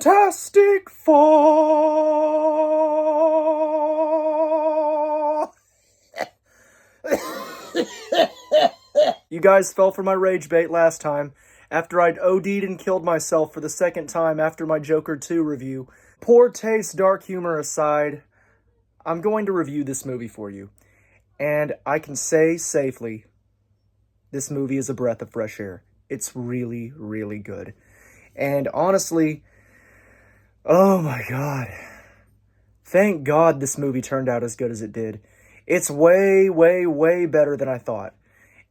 Fantastic Four! You guys fell for my rage bait last time, after I'd OD'd and killed myself for the second time after my Joker 2 review. Poor taste, dark humor aside, I'm going to review this movie for you. And I can say safely, this movie is a breath of fresh air. It's really, really good. And honestly, oh my god. Thank God this movie turned out as good as it did. It's way, way, way better than I thought.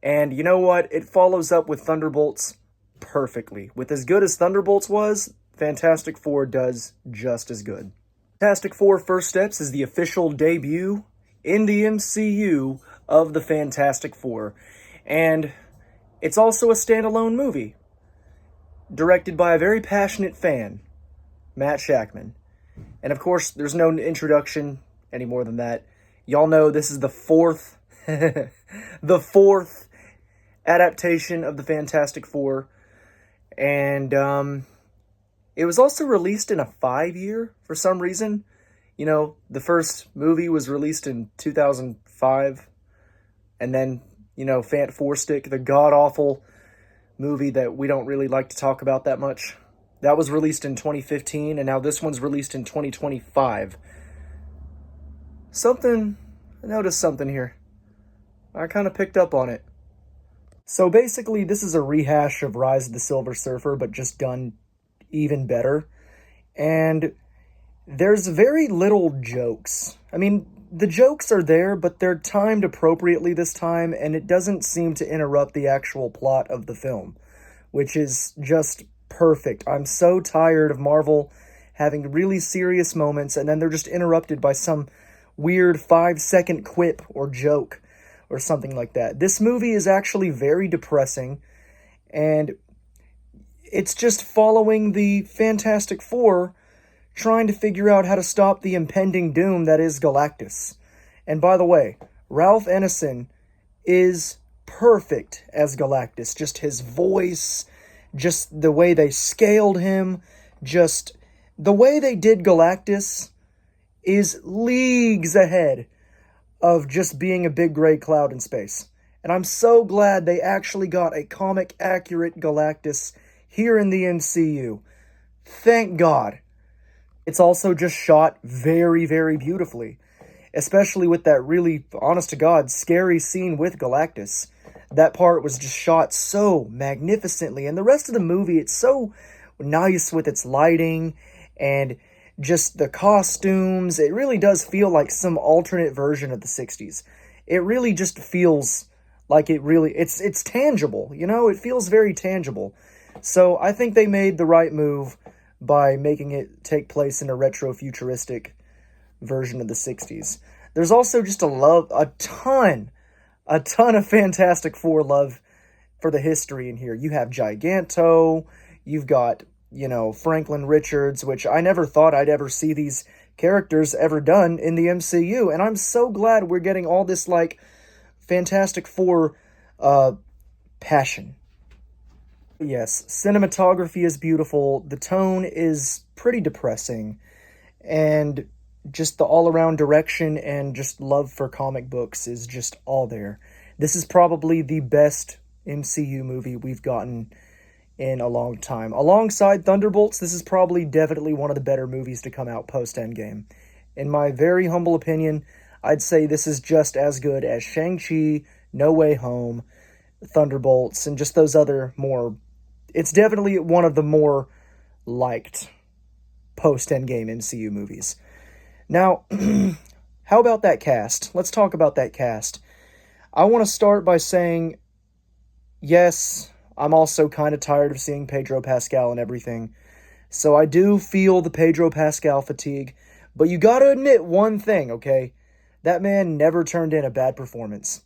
And you know what? It follows up with Thunderbolts perfectly. With as good as Thunderbolts was, Fantastic Four does just as good. Fantastic Four First Steps is the official debut in the MCU of the Fantastic Four. And it's also a standalone movie, directed by a very passionate fan, Matt Shakman. And of course, there's no introduction any more than that. Y'all know this is the fourth adaptation of the Fantastic Four. And it was also released in a 5-year for some reason. You know, the first movie was released in 2005. And then, you know, Fant Four Stick, the god-awful movie that we don't really like to talk about that much, that was released in 2015, and now this one's released in 2025. I noticed something here. I kind of picked up on it. So basically, this is a rehash of Rise of the Silver Surfer, but just done even better. And there's very little jokes. I mean, the jokes are there, but they're timed appropriately this time, and it doesn't seem to interrupt the actual plot of the film, which is just perfect. I'm so tired of Marvel having really serious moments, and then they're just interrupted by some weird 5-second quip or joke or something like that. This movie is actually very depressing, and it's just following the Fantastic Four trying to figure out how to stop the impending doom that is Galactus. And by the way, Ralph Ineson is perfect as Galactus. Just his voice, just the way they scaled him, just the way they did Galactus is leagues ahead of just being a big gray cloud in space. And I'm so glad they actually got a comic-accurate Galactus here in the MCU. Thank God. It's also just shot very, very beautifully, especially with that really, honest-to-God, scary scene with Galactus. That part was just shot so magnificently, and the rest of the movie, it's so nice with its lighting and just the costumes. It really does feel like some alternate version of the 60s. It really just feels like it's tangible, you know? It feels very tangible. So I think they made the right move by making it take place in a retro-futuristic version of the 60s. There's also just a ton of Fantastic Four love for the history in here. You have Giganto, you've got, you know, Franklin Richards, which I never thought I'd ever see these characters ever done in the MCU, and I'm so glad we're getting all this, like, Fantastic Four passion. Yes, cinematography is beautiful, the tone is pretty depressing, and just the all-around direction and just love for comic books is just all there. This is probably the best MCU movie we've gotten in a long time. Alongside Thunderbolts, this is probably definitely one of the better movies to come out post-Endgame. In my very humble opinion, I'd say this is just as good as Shang-Chi, No Way Home, Thunderbolts, and just those other more... It's definitely one of the more liked post-Endgame MCU movies. Now, how about that cast? Let's talk about that cast. I want to start by saying, yes, I'm also kind of tired of seeing Pedro Pascal and everything. So I do feel the Pedro Pascal fatigue. But you gotta admit one thing, okay? That man never turned in a bad performance.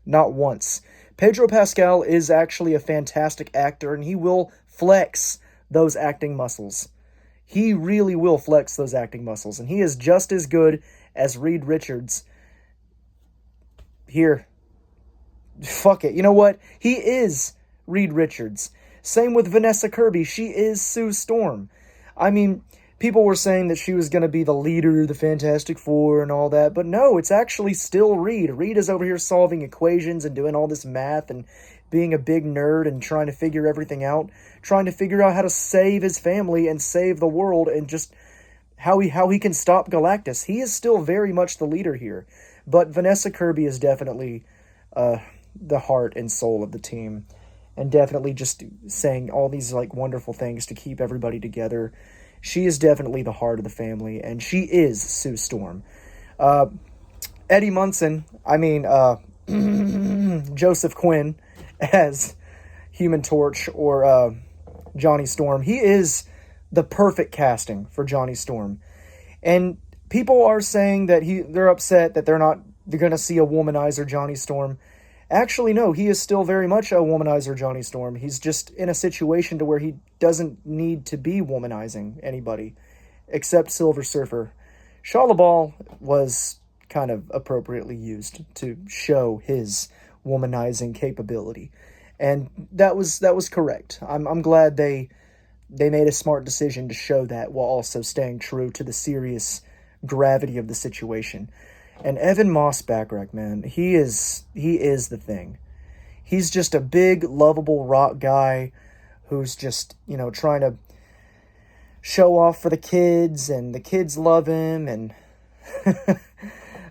Not once. Pedro Pascal is actually a fantastic actor, and he will flex those acting muscles. He really will flex those acting muscles, and he is just as good as Reed Richards. Here. Fuck it. You know what? He is Reed Richards. Same with Vanessa Kirby. She is Sue Storm. I mean, people were saying that she was going to be the leader of the Fantastic Four and all that, but no, it's actually still Reed. Reed is over here solving equations and doing all this math and being a big nerd and trying to figure everything out, trying to figure out how to save his family and save the world and just how he can stop Galactus. He is still very much the leader here, but Vanessa Kirby is definitely the heart and soul of the team, and definitely just saying all these like wonderful things to keep everybody together. She is definitely the heart of the family, and she is Sue Storm. Eddie Munson, Joseph Quinn as Human Torch or Johnny Storm. He is the perfect casting for Johnny Storm. And people are saying that they're upset that they're going to see a womanizer Johnny Storm. Actually, no, he is still very much a womanizer Johnny Storm. He's just in a situation to where he doesn't need to be womanizing anybody except Silver Surfer. Shia LaBeouf was kind of appropriately used to show his womanizing capability. And that was correct. I'm glad they made a smart decision to show that while also staying true to the serious gravity of the situation. And Evan Moss Backrack, man, he is the thing. He's just a big, lovable rock guy who's just, trying to show off for the kids, and the kids love him, and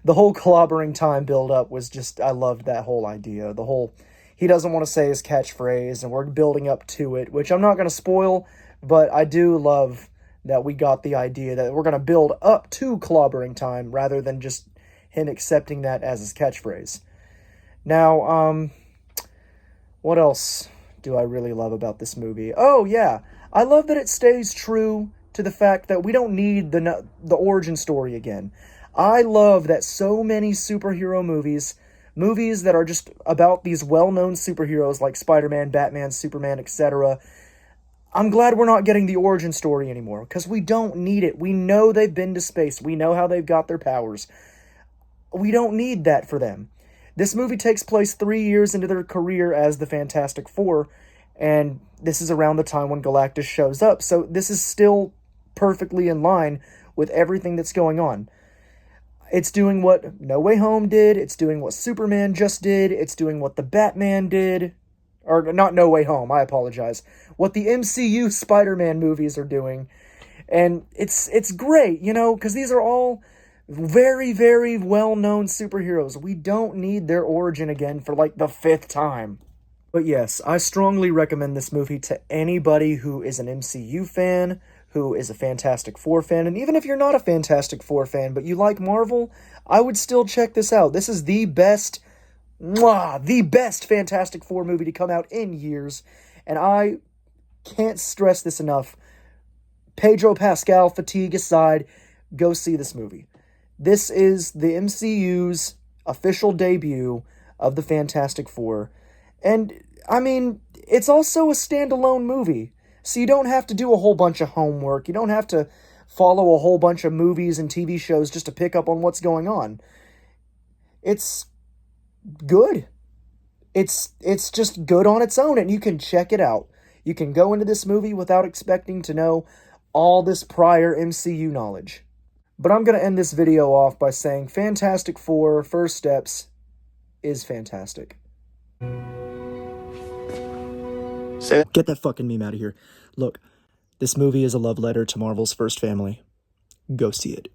the whole clobbering time build-up was just, I loved that whole idea. He doesn't want to say his catchphrase, and we're building up to it, which I'm not going to spoil, but I do love that we got the idea that we're going to build up to clobbering time rather than just him accepting that as his catchphrase. Now, what else do I really love about this movie? Oh, yeah. I love that it stays true to the fact that we don't need the origin story again. I love that so many superhero movies that are just about these well-known superheroes like Spider-Man, Batman, Superman, etc., I'm glad we're not getting the origin story anymore, because we don't need it. We know they've been to space. We know how they've got their powers. We don't need that for them. This movie takes place 3 years into their career as the Fantastic Four, and this is around the time when Galactus shows up, so this is still perfectly in line with everything that's going on. It's doing what No Way Home did, it's doing what Superman just did, it's doing what the Batman did, or not No Way Home, I apologize, what the MCU Spider-Man movies are doing, and it's great, because these are all very, very well-known superheroes. We don't need their origin again for like the 5th time. But yes, I strongly recommend this movie to anybody who is an MCU fan, who is a Fantastic Four fan, and even if you're not a Fantastic Four fan, but you like Marvel, I would still check this out. This is the best Fantastic Four movie to come out in years, and I can't stress this enough. Pedro Pascal fatigue aside, go see this movie. This is the MCU's official debut of the Fantastic Four. And, it's also a standalone movie. So you don't have to do a whole bunch of homework. You don't have to follow a whole bunch of movies and TV shows just to pick up on what's going on. It's good. It's just good on its own, and you can check it out. You can go into this movie without expecting to know all this prior MCU knowledge. But I'm going to end this video off by saying Fantastic Four First Steps is fantastic. Get that fucking meme out of here. Look, this movie is a love letter to Marvel's first family. Go see it.